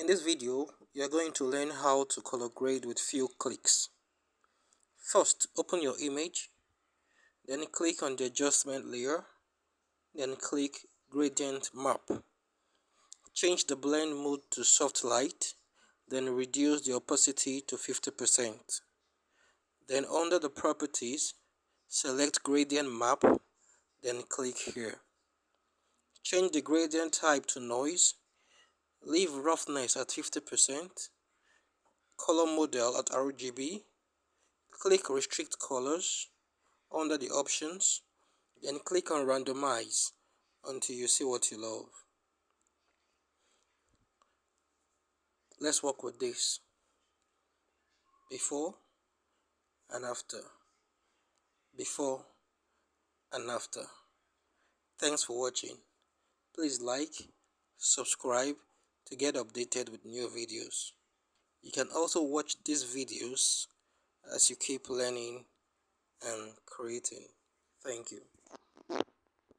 In this video, you are going to learn how to color grade with few clicks. First, open your image, then click on the adjustment layer, then click gradient map. Change the blend mode to soft light, then reduce the opacity to 50%. Then under the properties, select gradient map, then click here. Change the gradient type to noise, leave roughness at 50%, color model at RGB, click restrict colors under the options, then click on randomize until you see what you love. Let's work with this. Before and after. Before and after. Thanks for watching. Please like, subscribe to get updated with new videos. You can also watch these videos as you keep learning and creating. Thank you.